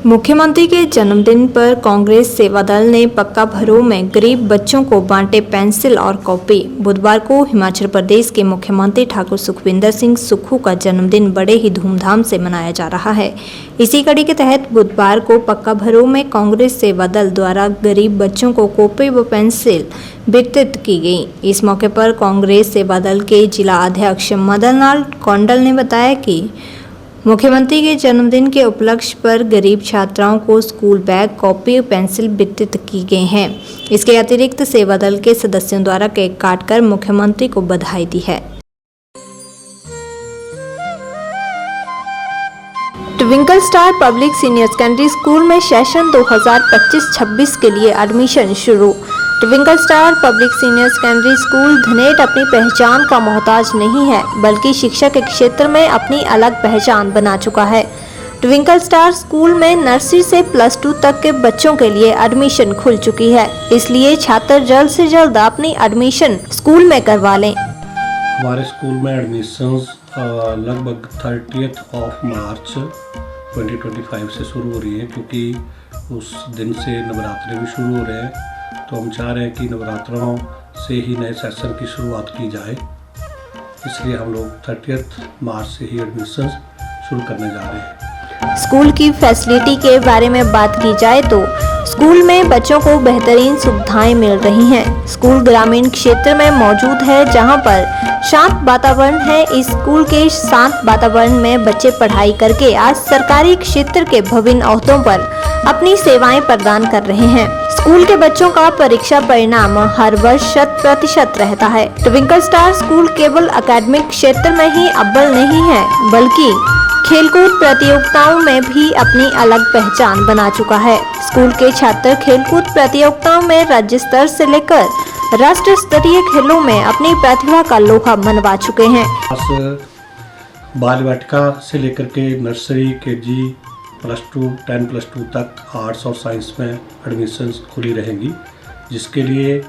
मुख्यमंत्री के जन्मदिन पर कांग्रेस सेवा दल ने पक्का भरों में गरीब बच्चों को बांटे पेंसिल और कॉपी। बुधवार को हिमाचल प्रदेश के मुख्यमंत्री ठाकुर सुखविंदर सिंह सुक्खू का जन्मदिन बड़े ही धूमधाम से मनाया जा रहा है। इसी कड़ी के तहत बुधवार को पक्का भरों में कांग्रेस सेवा दल द्वारा गरीब बच्चों को कॉपी व पेंसिल वितरित की गई। इस मौके पर कांग्रेस सेवा दल के जिला अध्यक्ष मदन लाल कौंडल ने बताया कि मुख्यमंत्री के जन्मदिन के उपलक्ष्य पर गरीब छात्राओं को स्कूल बैग, कॉपी और पेंसिल वितरित की गई हैं। इसके अतिरिक्त सेवा दल के सदस्यों द्वारा केक काटकर मुख्यमंत्री को बधाई दी है। Twinkle star public senior secondary school में सेशन 2025-26 के लिए एडमिशन शुरू। Twinkle star public senior secondary school Dhanet अपनी पहचान का मोहताज नहीं है, बल्कि शिक्षा के क्षेत्र में अपनी अलग पहचान बना चुका है। ट्विंकल स्टार स्कूल में नर्सरी से +2 तक के बच्चों के लिए एडमिशन खुल चुकी है, इसलिए छात्र जल्द से जल्द अपनी एडमिशन स्कूल में करवा लें। हमारे स्कूल में एडमिशंस लगभग 30 मार्च 2025 से शुरू हो रही है, क्योंकि उस दिन से नवरात्रे भी शुरू हो रहे हैं। तो हम चाह रहे हैं कि नवरात्रों से ही नए सेशन की शुरुआत की जाए, इसलिए हम लोग 30 मार्च से ही एडमिशन शुरू करने जा रहे हैं। स्कूल की फैसिलिटी के बारे में बात की जाए तो स्कूल में बच्चों को बेहतरीन सुविधाएं मिल रही हैं। स्कूल ग्रामीण क्षेत्र में मौजूद है, जहां पर शांत वातावरण है। इस स्कूल के शांत वातावरण में बच्चे पढ़ाई करके आज सरकारी क्षेत्र के विभिन्न ओहदों पर अपनी सेवाएं प्रदान कर रहे हैं। स्कूल के बच्चों का परीक्षा परिणाम हर वर्ष 100% रहता है। ट्विंकल स्टार स्कूल केवल एकेडमिक क्षेत्र में ही अव्वल नहीं है, बल्कि खेलकूद प्रतियोगिताओं में भी अपनी अलग पहचान बना चुका है। स्कूल के छात्र खेलकूद प्रतियोगिताओं में राज्य स्तर से लेकर राष्ट्र स्तरीय खेलों में अपनी प्रतिभा का लोहा मनवा चुके हैं। बाल वाटिका से लेकर के नर्सरी, केजी, +2, 10+2 तक आर्ट्स और साइंस में एडमिशन खुली रहेंगी, जिसके लिए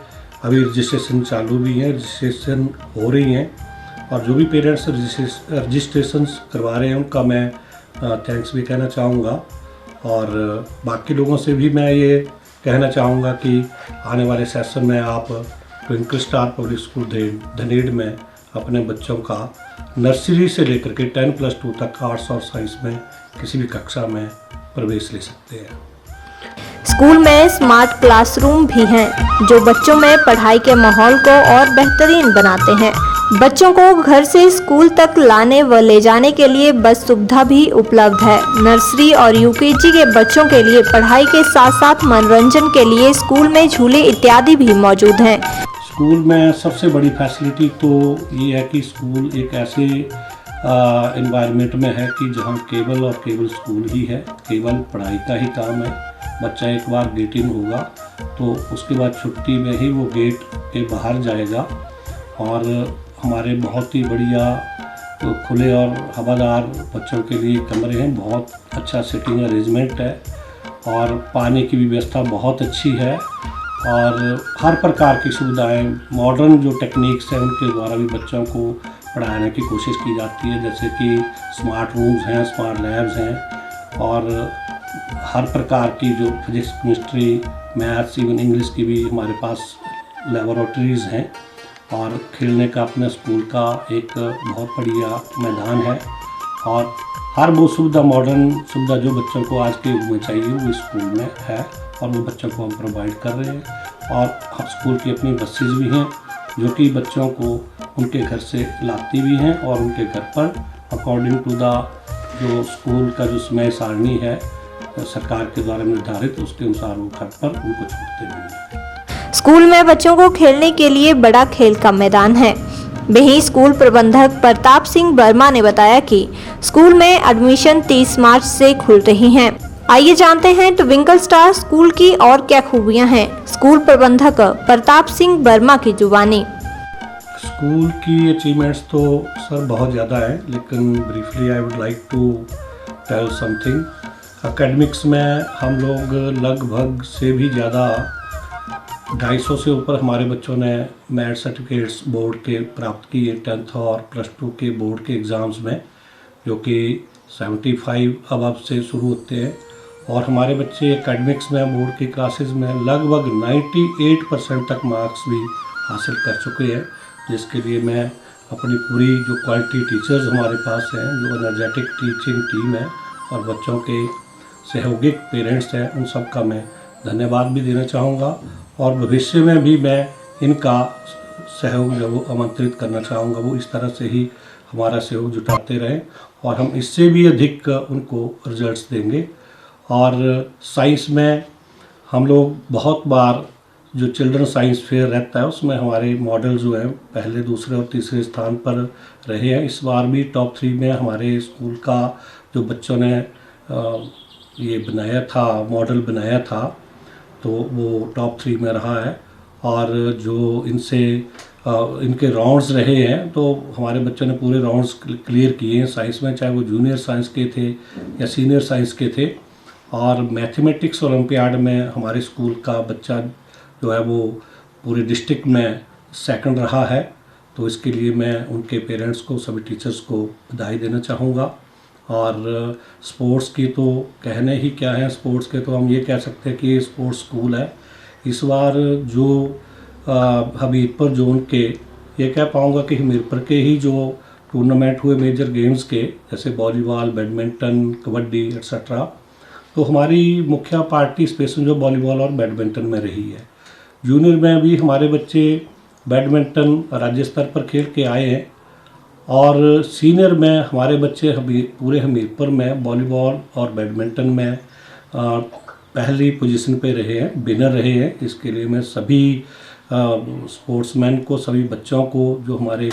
अभी रजिस्ट्रेशन चालू भी है, रजिस्ट्रेशन हो रही हैं। और जो भी पेरेंट्स रजिस्ट्रेशन करवा रहे हैं उनका मैं थैंक्स भी कहना चाहूँगा। और बाकी लोगों से भी मैं ये कहना चाहूँगा कि आने वाले सेशन में आप ट्विंकल स्टार पब्लिक स्कूल धनेड़ में अपने बच्चों का नर्सरी से लेकर के 10+2 तक आर्ट्स और साइंस में किसी भी कक्षा में प्रवेश ले सकते हैं। स्कूल में स्मार्ट क्लासरूम भी हैं, जो बच्चों में पढ़ाई के माहौल को और बेहतरीन बनाते हैं। बच्चों को घर से स्कूल तक लाने व ले जाने के लिए बस सुविधा भी उपलब्ध है। नर्सरी और यूकेजी के बच्चों के लिए पढ़ाई के साथ साथ मनोरंजन के लिए स्कूल में झूले इत्यादि भी मौजूद हैं। स्कूल में सबसे बड़ी फैसिलिटी तो ये है कि स्कूल एक ऐसे एनवायरनमेंट में है कि जहाँ केवल और केवल स्कूल ही है। केवल पढ़ाई का ही काम है। बच्चा एक बार गेट इन होगा तो उसके बाद छुट्टी में ही वो गेट के बाहर जाएगा। और हमारे बहुत ही बढ़िया खुले और हवादार बच्चों के लिए कमरे हैं, बहुत अच्छा सिटिंग अरेंजमेंट है और पानी की भी व्यवस्था बहुत अच्छी है। और हर प्रकार की सुविधाएं, मॉडर्न जो टेक्निक्स हैं उनके द्वारा भी बच्चों को पढ़ाने की कोशिश की जाती है, जैसे कि स्मार्ट रूम्स हैं, स्मार्ट लैब्स हैं और हर प्रकार की जो physics, chemistry, maths, even English की भी हमारे पास लेबोरेटरीज़ हैं। और खेलने का अपने स्कूल का एक बहुत बढ़िया मैदान है और हर वो सुविधा, मॉडर्न सुविधा जो बच्चों को आज के युग में चाहिए वो स्कूल में है और वो बच्चों को हम प्रोवाइड कर रहे हैं। और हम स्कूल की अपनी बसेज भी हैं जो कि बच्चों को उनके घर से लाती भी हैं और उनके घर पर अकॉर्डिंग टू द जो स्कूल का जो समय सारणी है सरकार के द्वारा निर्धारित, उसके अनुसार वो घर पर उनको छोड़ते भी हैं। स्कूल में बच्चों को खेलने के लिए बड़ा खेल का मैदान है। वहीं स्कूल प्रबंधक प्रताप सिंह वर्मा ने बताया कि स्कूल में एडमिशन 30 मार्च से खुल रही हैं। आइए जानते हैं ट्विंकल स्टार स्कूल की और क्या खूबियां हैं। स्कूल प्रबंधक प्रताप सिंह वर्मा की जुबानी। स्कूल की अचीवमेंट्स तो सर बहुत ज़्यादा है, लेकिन briefly I would like to tell something. Academics में हम लोग लगभग से भी ज़्यादा 250 से ऊपर हमारे बच्चों ने मेरिट सर्टिफिकेट्स बोर्ड के प्राप्त किए 10th और +2 के बोर्ड के एग्ज़ाम्स में, जो कि 75 अबव से शुरू होते हैं और हमारे बच्चे एकेडमिक्स में बोर्ड की क्लासेस में लगभग 98% तक मार्क्स भी हासिल कर चुके हैं, जिसके लिए मैं अपनी पूरी जो क्वालिटी टीचर्स हमारे पास हैं, जो एनर्जेटिक टीचिंग टीम है और बच्चों के सहयोगिक पेरेंट्स हैं, उन सब का मैं धन्यवाद भी देना चाहूँगा। और भविष्य में भी मैं इनका सहयोग जो वो आमंत्रित करना चाहूँगा, वो इस तरह से ही हमारा सहयोग जुटाते रहें और हम इससे भी अधिक उनको रिजल्ट्स देंगे। और साइंस में हम लोग बहुत बार जो चिल्ड्रन साइंस फेयर रहता है उसमें हमारे मॉडल जो हैं पहले, दूसरे और तीसरे स्थान पर रहे हैं। इस बार भी टॉप 3 में हमारे स्कूल का जो बच्चों ने ये बनाया था, मॉडल बनाया था, तो वो टॉप 3 में रहा है। और जो इनके राउंड्स रहे हैं तो हमारे बच्चों ने पूरे राउंड्स क्लियर किए हैं साइंस में, चाहे वो जूनियर साइंस के थे या सीनियर साइंस के थे। और मैथमेटिक्स ओलंपियाड में हमारे स्कूल का बच्चा जो है वो पूरे डिस्ट्रिक्ट में सेकंड रहा है, तो इसके लिए मैं उनके पेरेंट्स को, सभी टीचर्स को बधाई देना चाहूँगा। और स्पोर्ट्स की तो कहने ही क्या है, स्पोर्ट्स के तो हम ये कह सकते हैं कि ये स्पोर्ट्स स्कूल है। इस बार जो हमीरपुर जोन के, ये कह पाऊँगा कि हमीरपुर के ही जो टूर्नामेंट हुए मेजर गेम्स के, जैसे वॉलीबॉल, बैडमिंटन, कबड्डी एक्सेट्रा, तो हमारी मुख्य पार्टी स्पेशल जो वॉलीबॉल और बैडमिंटन में रही है। जूनियर में भी हमारे बच्चे बैडमिंटन राज्य स्तर पर खेल के आए हैं और सीनियर में हमारे बच्चे पूरे हमीरपुर में वॉलीबॉल और बैडमिंटन में पहली पोजीशन पे रहे हैं, विनर रहे हैं। इसके लिए मैं सभी स्पोर्ट्समैन को, सभी बच्चों को जो हमारे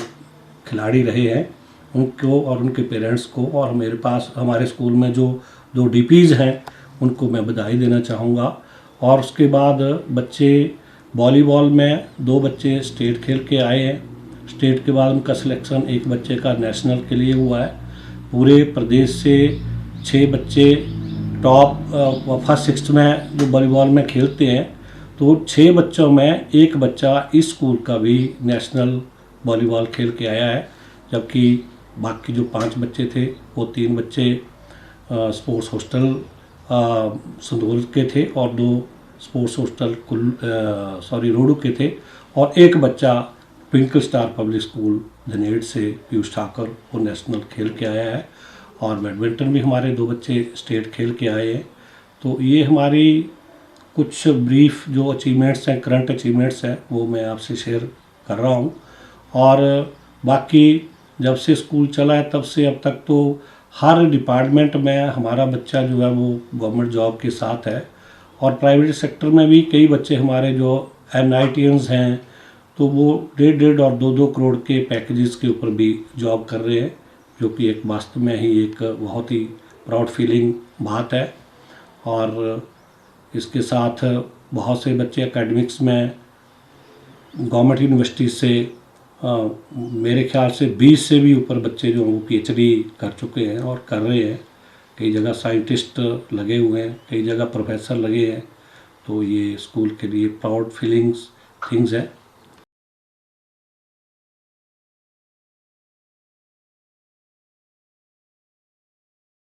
खिलाड़ी रहे हैं उनको और उनके पेरेंट्स को, और मेरे पास हमारे स्कूल में जो 2 DPs हैं उनको मैं बधाई देना चाहूँगा। और उसके बाद बच्चे वॉलीबॉल में 2 बच्चे स्टेट खेल के आए हैं। स्टेट के बाद उनका सिलेक्शन एक बच्चे का नेशनल के लिए हुआ है। पूरे प्रदेश से 6 बच्चे टॉप फर्स्ट 6 में जो वॉलीबॉल में खेलते हैं, तो 6 बच्चों में एक बच्चा इस स्कूल का भी नेशनल वॉलीबॉल खेल के आया है, जबकि बाकी जो 5 बच्चे थे वो 3 बच्चे स्पोर्ट्स हॉस्टल संदूल के थे और 2 स्पोर्ट्स हॉस्टल रोडू के थे, और एक बच्चा ट्विंकल स्टार पब्लिक स्कूल धनेड़ से पीयूष ठाकुर वो नेशनल खेल के आया है। और बैडमिंटन भी हमारे 2 बच्चे स्टेट खेल के आए हैं। तो ये हमारी कुछ ब्रीफ जो अचीवमेंट्स हैं, करंट अचीवमेंट्स हैं, वो मैं आपसे शेयर कर रहा हूँ। और बाकी जब से स्कूल चला है तब से अब तक तो हर डिपार्टमेंट में हमारा बच्चा जो है वो गवर्नमेंट जॉब के साथ है। और प्राइवेट सेक्टर में भी कई बच्चे हमारे जो NITians हैं, तो वो 1.5 और 2-2 करोड़ के पैकेजेस के ऊपर भी जॉब कर रहे हैं, जो कि एक वास्तव में ही एक बहुत ही प्राउड फीलिंग बात है। और इसके साथ बहुत से बच्चे एकेडमिक्स में गवर्नमेंट यूनिवर्सिटी से मेरे ख्याल से 20 से भी ऊपर बच्चे जो वो PhD कर चुके हैं और कर रहे हैं। कई जगह साइंटिस्ट लगे हुए हैं, कई जगह प्रोफेसर लगे हैं। तो ये स्कूल के लिए प्राउड फीलिंग्स थिंग्स है।